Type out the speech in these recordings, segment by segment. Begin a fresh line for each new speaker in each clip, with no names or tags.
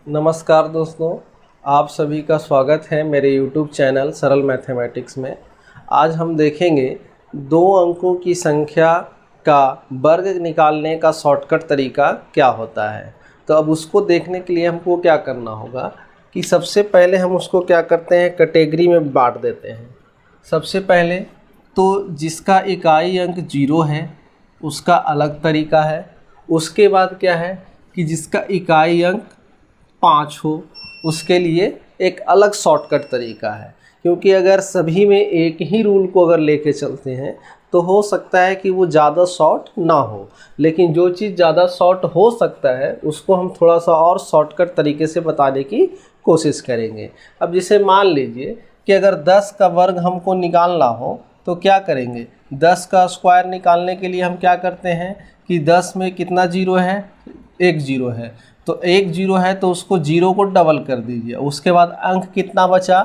नमस्कार दोस्तों, आप सभी का स्वागत है मेरे YouTube चैनल सरल मैथमेटिक्स में। आज हम देखेंगे दो अंकों की संख्या का वर्ग निकालने का शॉर्टकट तरीका क्या होता है। तो अब उसको देखने के लिए हमको क्या करना होगा कि सबसे पहले हम उसको क्या करते हैं, कैटेगरी में बांट देते हैं। सबसे पहले तो जिसका इकाई अंक 0 है उसका अलग तरीका है। उसके बाद क्या है कि जिसका इकाई अंक 5 हो उसके लिए एक अलग शॉर्टकट तरीका है। क्योंकि अगर सभी में एक ही रूल को अगर लेके चलते हैं तो हो सकता है कि वो ज़्यादा शॉर्ट ना हो, लेकिन जो चीज़ ज़्यादा शॉर्ट हो सकता है उसको हम थोड़ा सा और शॉर्टकट तरीके से बताने की कोशिश करेंगे। अब जैसे मान लीजिए कि अगर 10 का वर्ग हमको निकालना हो तो क्या करेंगे, 10 का स्क्वायर निकालने के लिए हम क्या करते हैं कि 10 में कितना जीरो है, एक जीरो है, तो एक जीरो है तो उसको जीरो को डबल कर दीजिए। उसके बाद अंक कितना बचा,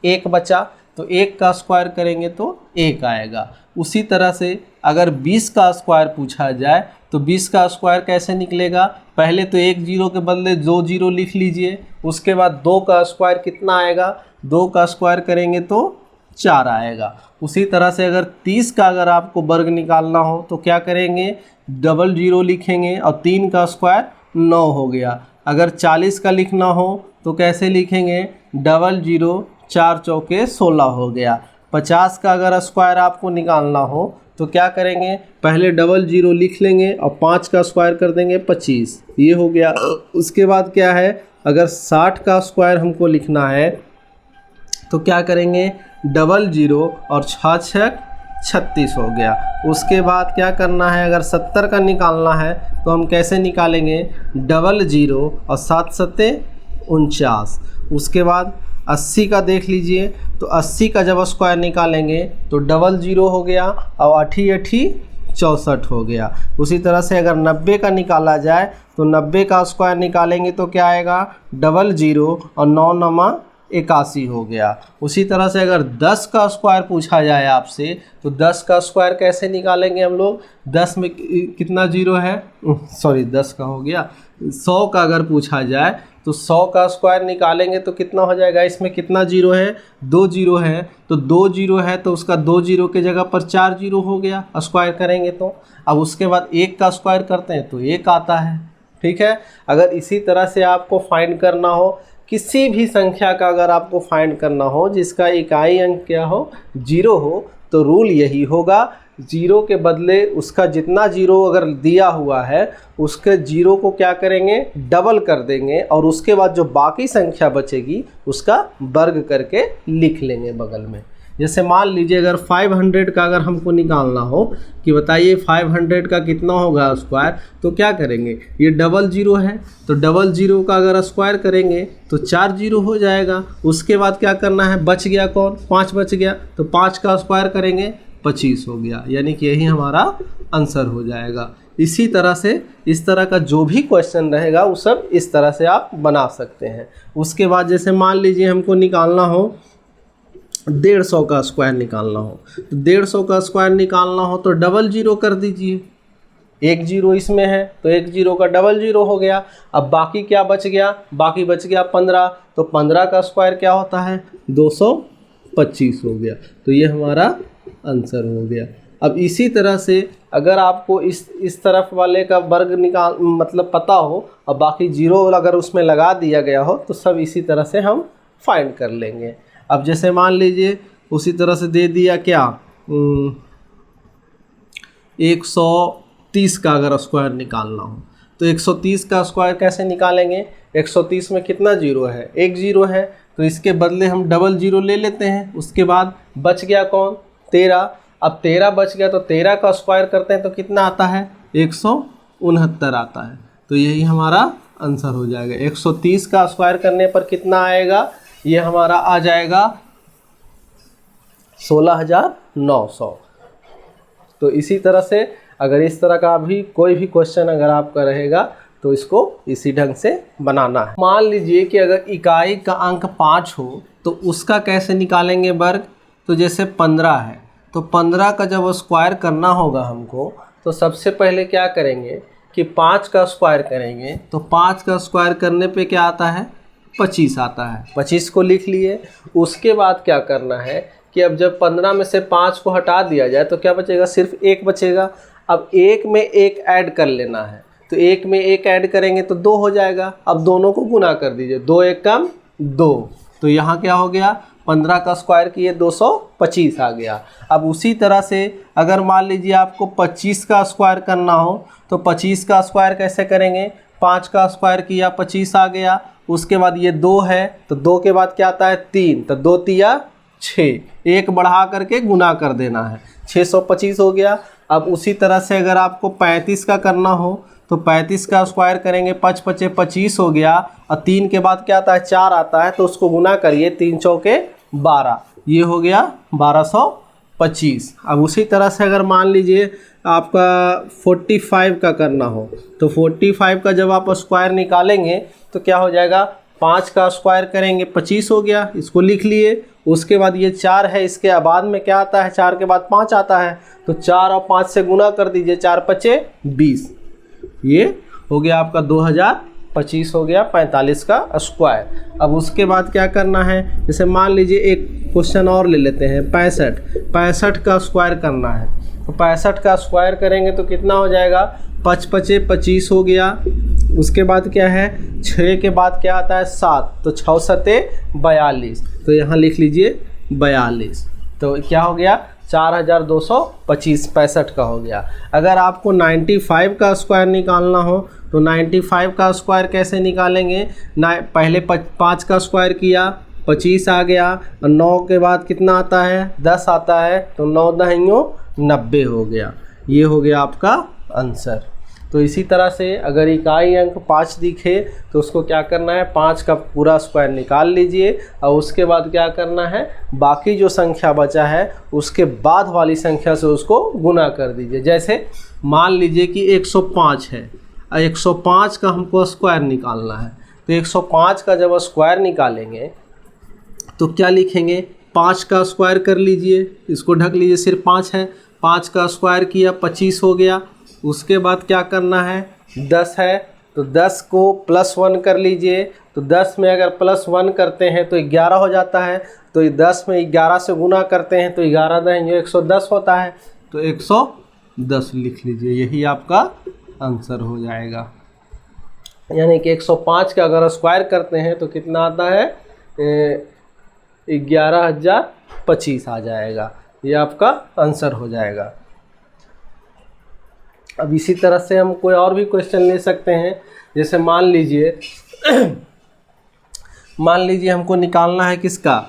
एक बचा, तो एक का स्क्वायर करेंगे तो एक आएगा। उसी तरह से अगर 20 का स्क्वायर पूछा जाए तो 20 का स्क्वायर कैसे निकलेगा, पहले तो एक जीरो के बदले दो जीरो लिख लीजिए। उसके बाद 2 का स्क्वायर कितना आएगा, 2 का स्क्वायर करेंगे तो 4 आएगा। उसी तरह से अगर 30 का अगर आपको वर्ग निकालना हो तो क्या करेंगे, डबल जीरो लिखेंगे और 3 का स्क्वायर 9 हो गया। अगर 40 का लिखना हो तो कैसे लिखेंगे, डबल जीरो 4 चौके 16 हो गया। 50 का अगर स्क्वायर आपको निकालना हो तो क्या करेंगे, पहले डबल जीरो लिख लेंगे और 5 का स्क्वायर कर देंगे 25, ये हो गया। उसके बाद क्या है, अगर 60 का स्क्वायर हमको लिखना है तो क्या करेंगे, डबल जीरो और 6 छक 36 हो गया। उसके बाद क्या करना है, अगर 70 का निकालना है तो हम कैसे निकालेंगे, डबल जीरो और 7 सत्ते 49। उसके बाद 80 का देख लीजिए, तो 80 का जब स्क्वायर निकालेंगे तो डबल जीरो हो गया और 8 8 64 हो गया। उसी तरह से अगर 90 का निकाला जाए तो 90 का स्क्वायर निकालेंगे तो क्या आएगा, डबल जीरो और 9 9 81 हो गया। उसी तरह से अगर 10 का स्क्वायर पूछा जाए आपसे तो 10 का स्क्वायर कैसे निकालेंगे हम लोग, 10 में कितना जीरो है, सॉरी 10 का हो गया। 100 का अगर पूछा जाए तो 100 का स्क्वायर निकालेंगे तो कितना हो जाएगा, इसमें कितना जीरो है, 2 जीरो है, तो 2 जीरो है तो उसका 2 जीरो के जगह पर 4 जीरो हो गया स्क्वायर करेंगे तो। अब उसके बाद 1 का स्क्वायर करते हैं तो 1 आता है। ठीक है, अगर इसी तरह से आपको फाइंड करना हो किसी भी संख्या का, अगर आपको फाइंड करना हो जिसका इकाई अंक क्या हो, 0 हो, तो रूल यही होगा, जीरो के बदले उसका जितना जीरो अगर दिया हुआ है उसके जीरो को क्या करेंगे, डबल कर देंगे और उसके बाद जो बाकी संख्या बचेगी उसका वर्ग करके लिख लेंगे बगल में। जैसे मान लीजिए अगर 500 का अगर हमको निकालना हो कि बताइए 500 का कितना होगा स्क्वायर, तो क्या करेंगे, ये डबल जीरो है तो डबल जीरो का अगर स्क्वायर करेंगे तो 4 जीरो हो जाएगा। उसके बाद क्या करना है, बच गया कौन, 5 बच गया, तो 5 का स्क्वायर करेंगे 25 हो गया, यानी कि यही हमारा आंसर हो जाएगा। इसी तरह से इस तरह का जो भी क्वेश्चन रहेगा वो सब इस तरह से आप बना सकते हैं। उसके बाद जैसे मान लीजिए हमको निकालना हो 150 का स्क्वायर निकालना हो, तो 150 का स्क्वायर निकालना हो तो डबल जीरो कर दीजिए, एक जीरो इसमें है तो एक जीरो का डबल जीरो हो गया। अब बाकी क्या बच गया, बाकी बच गया 15, तो 15 का स्क्वायर क्या होता है, 225 हो गया, तो ये हमारा आंसर हो गया। अब इसी तरह से अगर आपको इस तरफ वाले का वर्ग निकाल मतलब पता हो और बाकी जीरो अगर उसमें लगा दिया गया हो तो सब इसी तरह से हम फाइंड कर लेंगे। अब जैसे मान लीजिए उसी तरह से दे दिया क्या, 130 का अगर स्क्वायर निकालना हो तो 130 का स्क्वायर कैसे निकालेंगे, 130 में कितना जीरो है, एक जीरो है, तो इसके बदले हम डबल जीरो ले लेते हैं। उसके बाद बच गया कौन, 13। अब 13 बच गया तो 13 का स्क्वायर करते हैं तो कितना आता है, 169 आता है, तो यही हमारा आंसर हो जाएगा। 130 का स्क्वायर करने पर कितना आएगा, ये हमारा आ जाएगा 16,900। तो इसी तरह से अगर इस तरह का भी कोई भी क्वेश्चन अगर आपका रहेगा तो इसको इसी ढंग से बनाना है। मान लीजिए कि अगर इकाई का अंक 5 हो तो उसका कैसे निकालेंगे वर्ग, तो जैसे 15 है तो 15 का जब स्क्वायर करना होगा हमको तो सबसे पहले क्या करेंगे कि 5 का स्क्वायर करेंगे तो 5 का स्क्वायर करने पे क्या आता है, 25 आता है। 25 को लिख लिए। उसके बाद क्या करना है कि अब जब 15 में से 5 को हटा दिया जाए तो क्या बचेगा, सिर्फ 1 बचेगा। अब 1 में 1 ऐड कर लेना है, तो 1 में 1 ऐड करेंगे तो 2 हो जाएगा। अब दोनों को गुना कर दीजिए, 2 1 कम 2, तो यहाँ क्या हो गया, 15 का स्क्वायर किए 225 आ गया। अब उसी तरह से अगर मान लीजिए आपको 25 का स्क्वायर करना हो तो 25 का स्क्वायर कैसे करेंगे, 5 का स्क्वायर किया 25 आ गया। उसके बाद ये 2 है तो 2 के बाद क्या आता है 3, तो 2 तिया 6, 1 बढ़ा करके गुना कर देना है, 625 हो गया। अब उसी तरह से अगर आपको 35 का करना हो तो 35 का स्क्वायर करेंगे, 5 पचे 25 हो गया, और 3 के बाद क्या आता है 4 आता है, तो उसको गुना करिए, 3 चौके 12, ये हो गया 1225। अब उसी तरह से अगर मान लीजिए आपका 45 का करना हो तो 45 का जब आप स्क्वायर निकालेंगे तो क्या हो जाएगा, 5 का स्क्वायर करेंगे 25 हो गया, इसको लिख लिए। उसके बाद ये 4 है, इसके बाद में क्या आता है, 4 के बाद 5 आता है, तो 4 और 5 से गुना कर दीजिए, 4 पचे 20, ये हो गया आपका 2025 हो गया 45 का स्क्वायर। अब उसके बाद क्या करना है, जैसे मान लीजिए एक क्वेश्चन और ले लेते हैं, 65 का स्क्वायर करना है, तो 65 का स्क्वायर करेंगे तो कितना हो जाएगा, 5 पचे 25 हो गया। उसके बाद क्या है, 6 के बाद क्या आता है 7, तो 6 सते 42, तो यहाँ लिख लीजिए 42, तो क्या हो गया 4225, 65 का हो गया। अगर आपको 95 का स्क्वायर निकालना हो तो 95 का स्क्वायर कैसे निकालेंगे, पहले 5 का स्क्वायर किया 25 आ गया, और 9 के बाद कितना आता है 10 आता है, तो 9 दहियों 90 हो गया, ये हो गया आपका आंसर। तो इसी तरह से अगर इकाई अंक 5 दिखे तो उसको क्या करना है, 5 का पूरा स्क्वायर निकाल लीजिए, और उसके बाद क्या करना है, बाकी जो संख्या बचा है उसके बाद वाली संख्या से उसको गुना कर दीजिए। जैसे मान लीजिए कि 105 है, 105 का हमको स्क्वायर निकालना है, तो 105 का जब स्क्वायर निकालेंगे तो क्या लिखेंगे, 5 का स्क्वायर कर लीजिए, इसको ढक लीजिए, सिर्फ 5 है, 5 का स्क्वायर किया 25 हो गया। उसके बाद क्या करना है, 10 है तो 10 को +1 कर लीजिए, तो 10 में अगर +1 करते हैं तो 11 हो जाता है, तो 10 में 11 से गुना करते हैं तो 11 दहियों 110 होता है, तो 110 लिख लीजिए, यही आपका आंसर हो जाएगा। यानी कि 105 का अगर स्क्वायर करते हैं तो कितना आता है, 11025 आ जाएगा, ये आपका आंसर हो जाएगा। अब इसी तरह से हम कोई और भी क्वेश्चन ले सकते हैं, जैसे मान लीजिए हमको निकालना है किसका,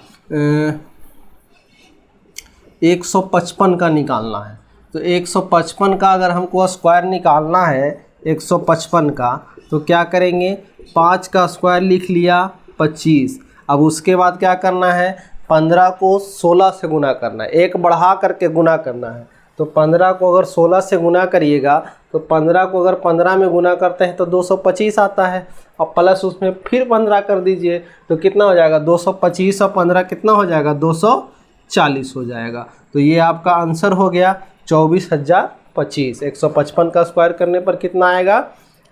155 का निकालना है, तो 155 का अगर हमको स्क्वायर निकालना है 155 का, तो क्या करेंगे, 5 का स्क्वायर लिख लिया 25। अब उसके बाद क्या करना है, 15 को 16 से गुना करना है, एक बढ़ा करके गुना करना है, तो 15 को अगर 16 से गुना करिएगा तो 15 को अगर 15 में गुना करते हैं तो 225 आता है, और प्लस उसमें फिर 15 कर दीजिए तो कितना हो जाएगा, 225 और 15 कितना हो जाएगा, 240 हो जाएगा। तो ये आपका आंसर हो गया 24,025। 155 का स्क्वायर करने पर कितना आएगा,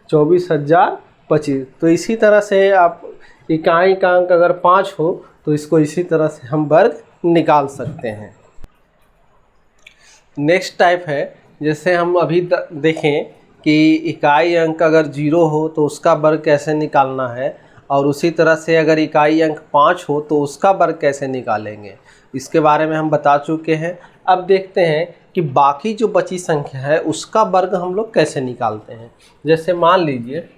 24,025। तो इसी तरह से आप इकाई का अंक अगर 5 हो तो इसको इसी तरह से हम वर्ग निकाल सकते हैं। नेक्स्ट टाइप है, जैसे हम अभी देखें कि इकाई अंक अगर 0 हो तो उसका वर्ग कैसे निकालना है, और उसी तरह से अगर इकाई अंक 5 हो तो उसका वर्ग कैसे निकालेंगे, इसके बारे में हम बता चुके हैं। अब देखते हैं कि बाकी जो बची संख्या है उसका वर्ग हम लोग कैसे निकालते हैं। जैसे मान लीजिए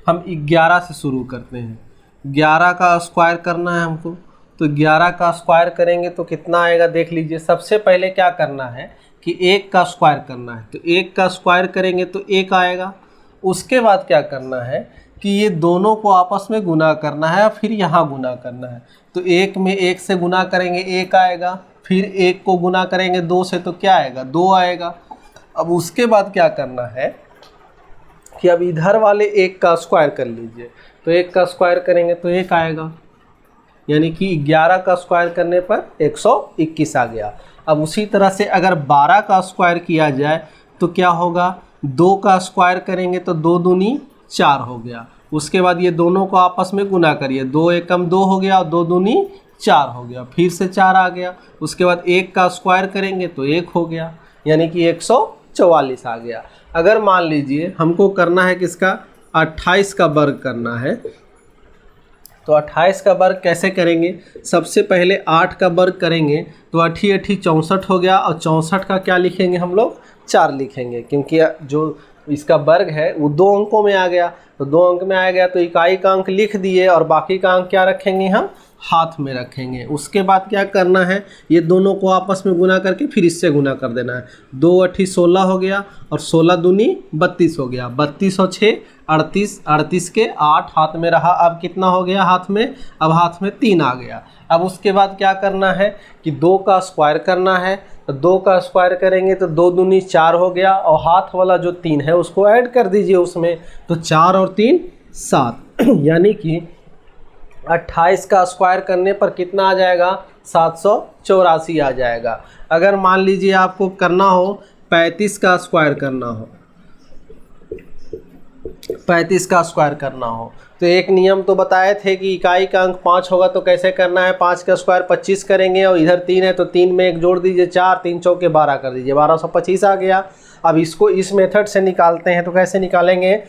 हम 11 से शुरू करते हैं, 11 का स्क्वायर करना है हमको, तो 11 का स्क्वायर करेंगे तो कितना आएगा, देख लीजिए। सबसे पहले क्या करना है कि 1 का स्क्वायर करना है, तो 1 का स्क्वायर करेंगे तो 1 आएगा। उसके बाद क्या करना है कि ये दोनों को आपस में गुना करना है, फिर यहाँ गुना करना है, तो 1 में 1 से गुना करेंगे 1 आएगा, फिर 1 को गुना करेंगे 2 से तो क्या आएगा, 2 आएगा। अब उसके बाद क्या करना है कि अब इधर वाले 1 का स्क्वायर कर लीजिए, तो 1 का स्क्वायर करेंगे तो 1 आएगा, यानी कि 11 का स्क्वायर करने पर 121 आ गया। अब उसी तरह से अगर 12 का स्क्वायर किया जाए तो क्या होगा, 2 का स्क्वायर करेंगे तो 2 दूनी 4 हो गया। उसके बाद ये दोनों को आपस में गुना करिए, 2 एकम 2 हो गया और 2 दूनी 4 हो गया, फिर से 4 आ गया। उसके बाद 1 का स्क्वायर करेंगे तो 1 हो गया, यानी कि 144 आ गया। अगर मान लीजिए हमको करना है किसका, 28 का वर्ग करना है, तो 28 का वर्ग कैसे करेंगे, सबसे पहले 8 का वर्ग करेंगे तो 8 8 64 हो गया, और 64 का क्या लिखेंगे हम लोग, 4 लिखेंगे, क्योंकि जो इसका वर्ग है वो 2 अंकों में आ गया, तो 2 अंक में आ गया तो इकाई का अंक लिख दिए और बाकी का अंक क्या रखेंगे, हम हाथ में रखेंगे। उसके बाद क्या करना है, ये दोनों को आपस में गुना करके फिर इससे गुना कर देना है। 2 8 16 हो गया और 16 दूनी 32 हो गया, 32 और 6 38, 38 के 8 हाथ में रहा, अब कितना हो गया हाथ में, अब हाथ में 3 आ गया। अब उसके बाद क्या करना है कि 2 का स्क्वायर करना है, तो 2 का स्क्वायर करेंगे तो 2 दूनी 4 हो गया, और हाथ वाला जो 3 है उसको ऐड कर दीजिए उसमें, तो 4 और 3 7 यानी कि 28 का स्क्वायर करने पर कितना आ जाएगा, 784 आ जाएगा। अगर मान लीजिए आपको करना हो 35 का स्क्वायर करना हो, 35 का स्क्वायर करना हो, तो एक नियम तो बताए थे कि इकाई का अंक 5 होगा तो कैसे करना है, 5 का स्क्वायर 25 करेंगे, और इधर 3 है तो 3 में 1 जोड़ दीजिए, 4 3 चौके 12 कर दीजिए, 1225 आ गया। अब इसको इस मेथड से निकालते हैं, तो कैसे निकालेंगे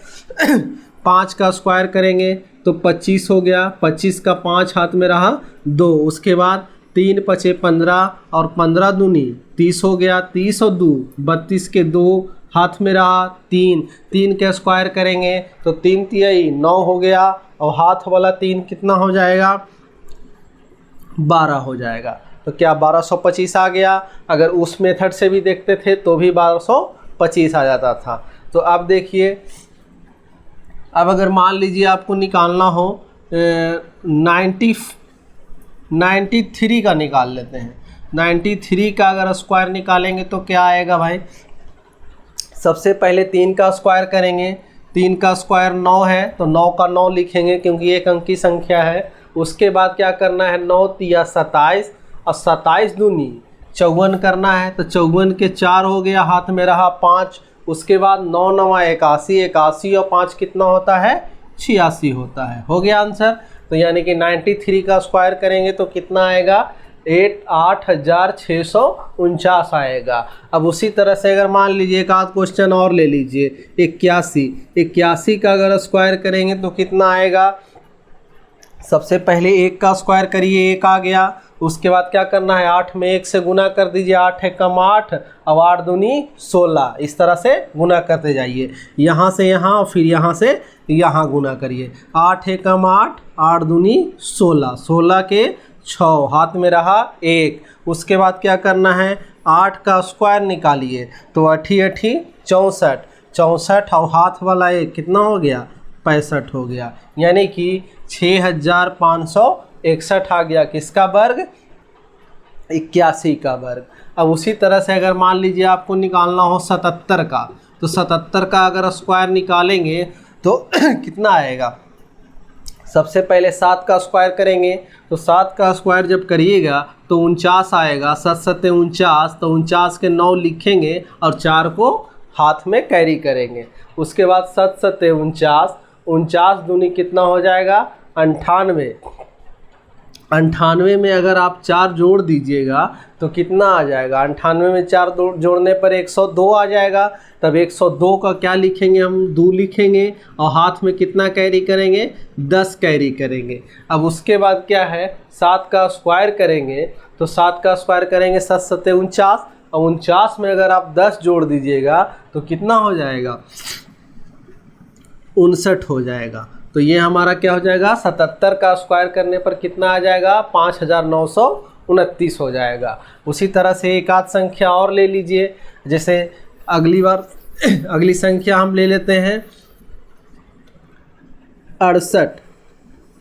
5 का स्क्वायर करेंगे तो 25 हो गया, 25 का 5 हाथ में रहा 2, उसके बाद 3 5 15 और 15 दूनी 30 हो गया, 30 और 2 32 के 2 हाथ में रहा 3, 3 के स्क्वायर करेंगे तो 3 तिहाई 9 हो गया, और हाथ वाला 3 कितना हो जाएगा, 12 हो जाएगा। तो क्या 1225 आ गया। अगर उस मेथड से भी देखते थे तो भी 1225 आ जाता था। तो अब देखिए, अब अगर मान लीजिए आपको निकालना हो 93 का निकाल लेते हैं, 93 का अगर स्क्वायर निकालेंगे तो क्या आएगा भाई, सबसे पहले 3 का स्क्वायर करेंगे, 3 का स्क्वायर 9 है तो 9 का 9 लिखेंगे क्योंकि एक अंक की संख्या है। उसके बाद क्या करना है, 9 तिया 27 और 27 दूनी 54 करना है, तो 54 के 4 हो गया, हाथ में रहा 5। उसके बाद 9 9 81, 81 और 5 कितना होता है, 86 होता है। हो गया आंसर। तो यानी कि 93 का स्क्वायर करेंगे तो कितना आएगा, 8649 आएगा। अब उसी तरह से अगर मान लीजिए एक आध क्वेश्चन और ले लीजिए, 81 का अगर स्क्वायर करेंगे तो कितना आएगा, सबसे पहले 1 का स्क्वायर करिए, 1 आ गया। उसके बाद क्या करना है, 8 में 1 से गुना कर दीजिए, 8 एकम 8 अब 8 दूनी 16, इस तरह से गुना करते जाइए, यहाँ से यहाँ और फिर यहाँ से यहाँ गुना करिए। 8 एकम 8, 8 दूनी 16, 16 के 6 हाथ में रहा 1। उसके बाद क्या करना है, 8 का स्क्वायर निकालिए तो 8 8 64, 64 और हाथ वाला 1 कितना हो गया, 65 हो गया, यानी कि 6561 आ गया। किसका वर्ग, 81 का वर्ग। अब उसी तरह से अगर मान लीजिए आपको निकालना हो 77 का, तो 77 का अगर स्क्वायर निकालेंगे तो कितना आएगा, सबसे पहले 7 का स्क्वायर करेंगे, तो 7 का स्क्वायर जब करिएगा तो 49 आएगा, 7 7 49, तो 49 के 9 लिखेंगे और 4 को हाथ में कैरी करेंगे। उसके बाद 7 7 49, 49 दूनी कितना हो जाएगा, 98। 98 में अगर आप 4 जोड़ दीजिएगा तो कितना आ जाएगा, 98 में 4 जोड़ने पर 102 आ जाएगा। तब 102 का क्या लिखेंगे, हम 2 लिखेंगे और हाथ में कितना कैरी करेंगे, 10 कैरी करेंगे। अब उसके बाद क्या है, 7 का स्क्वायर करेंगे, तो 7 का स्क्वायर करेंगे 7 7 49, और 49 में अगर आप 10 जोड़ दीजिएगा तो कितना हो जाएगा, 59 हो जाएगा। तो ये हमारा क्या हो जाएगा, 77 का स्क्वायर करने पर कितना आ जाएगा, 5929 हो जाएगा। उसी तरह से एक आध संख्या और ले लीजिए, जैसे अगली बार अगली संख्या हम ले लेते हैं 68।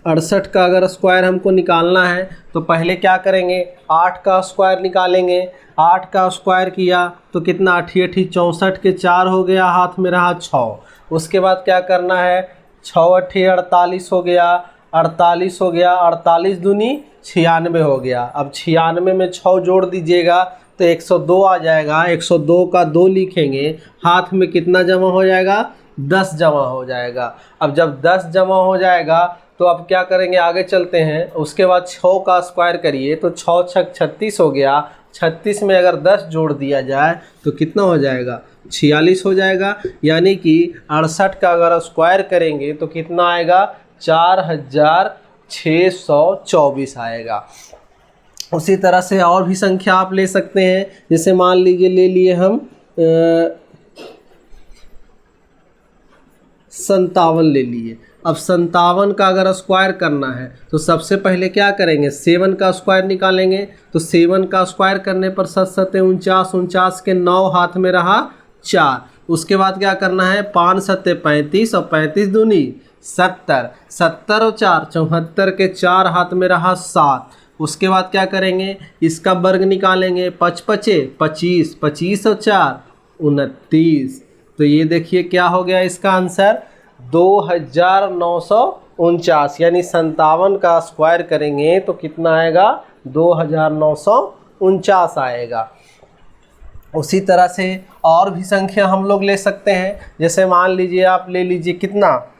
68 का अगर स्क्वायर हमको निकालना है तो पहले क्या करेंगे, 8 का स्क्वायर निकालेंगे। 8 का स्क्वायर किया तो कितना, 8 8 64 के 4 हो गया, हाथ में रहा 6। उसके बाद क्या करना है, 6 8 48 हो गया, 48 हो गया, 48 दूनी 96 हो गया। अब 96 में 6 जोड़ दीजिएगा तो 102 आ जाएगा। 102 का 2 लिखेंगे, हाथ में कितना जमा हो जाएगा? 10 जमा हो जाएगा। अब जब 10 जमा हो जाएगा तो अब क्या करेंगे, आगे चलते हैं। उसके बाद 6 का स्क्वायर करिए तो 6 छक 36 हो गया। 36 में अगर 10 जोड़ दिया जाए तो कितना हो जाएगा? 46 हो जाएगा। यानी कि 68 का अगर स्क्वायर करेंगे तो कितना आएगा? 4624 आएगा। उसी तरह से और भी संख्या आप ले सकते हैं। जैसे मान लीजिए ले लिए हम 57 ले लिए। अब 57 का अगर स्क्वायर करना है तो सबसे पहले क्या करेंगे? 7 का स्क्वायर निकालेंगे। तो 7 का स्क्वायर करने पर 7 7 49, 49 के 9 हाथ में रहा 4। उसके बाद क्या करना है? 5 7 35 और 35 दूनी 70, 70 और 4 74 के 4 हाथ में रहा 7। उसके बाद क्या करेंगे? इसका वर्ग निकालेंगे। 5 पचे 25, 25 और 4 29। तो ये देखिए क्या हो गया इसका आंसर? 2949। यानी 57 का स्क्वायर करेंगे तो कितना आएगा? 2949 आएगा। उसी तरह से और भी संख्या हम लोग ले सकते हैं। जैसे मान लीजिए आप ले लीजिए कितना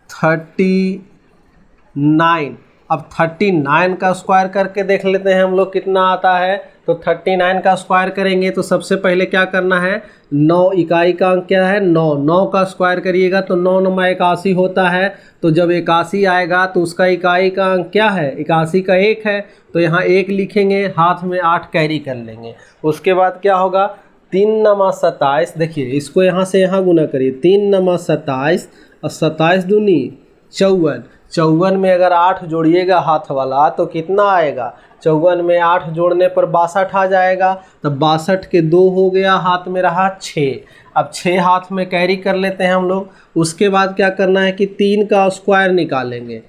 39। अब 39 का स्क्वायर करके देख लेते हैं हम लोग कितना आता है। तो 39 का स्क्वायर करेंगे तो सबसे पहले क्या करना है? 9 इकाई का अंक क्या है? 9। 9 का स्क्वायर करिएगा तो 9 9 81 होता है। तो जब 81 आएगा तो उसका इकाई का अंक क्या है? 81 का 1 है। तो यहाँ 1 लिखेंगे, हाथ में 8 कैरी कर लेंगे। उसके बाद क्या होगा? 3 9 27। देखिए इसको यहाँ से यहाँ गुना करिए। 3 9 27 और 27 दूनी 54। 54 में अगर 8 जोड़िएगा हाथ वाला तो कितना आएगा? 54 में 8 जोड़ने पर 62 आ जाएगा। तब 62 के 2 हो गया, हाथ में रहा 6। अब 6 हाथ में कैरी कर लेते हैं हम लोग। उसके बाद क्या करना है कि 3 का स्क्वायर निकालेंगे।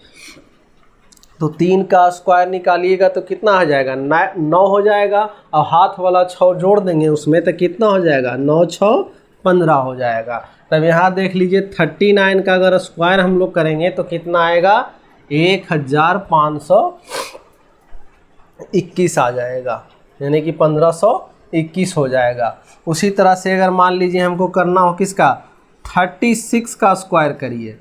तो 3 का स्क्वायर निकालिएगा तो कितना आ जाएगा? 9 हो जाएगा। और हाथ वाला 6 जोड़ देंगे उसमें तो कितना हो जाएगा? 9 6 15 हो जाएगा। तब यहाँ देख लीजिए 39 का अगर स्क्वायर हम लोग करेंगे तो कितना आएगा? 1521 आ जाएगा। यानी कि 1521 हो जाएगा। उसी तरह से अगर मान लीजिए हमको करना हो किसका? 36 का स्क्वायर करिए।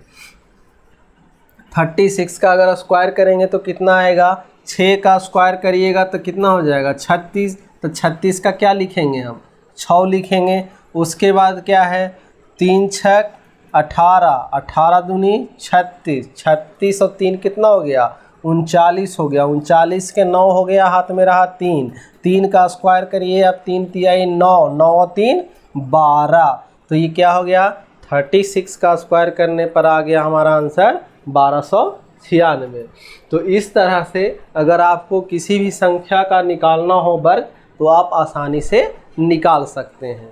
36 का अगर स्क्वायर करेंगे तो कितना आएगा? 6 का स्क्वायर करिएगा तो कितना हो जाएगा? 36। तो 36 का क्या लिखेंगे हम? 6 लिखेंगे। उसके बाद क्या है? 3 छक 18, 18 दूनी 36, 36 और 3 कितना हो गया? 39 हो गया। 39 के 9 हो गया, हाथ में रहा 3। 3 का स्क्वायर करिए। अब 3 तिहाई 9, 9 और 3 12। तो ये क्या हो गया? 36 का स्क्वायर करने पर आ गया हमारा आंसर 1296। तो इस तरह से अगर आपको किसी भी संख्या का निकालना हो वर्ग तो आप आसानी से निकाल सकते हैं।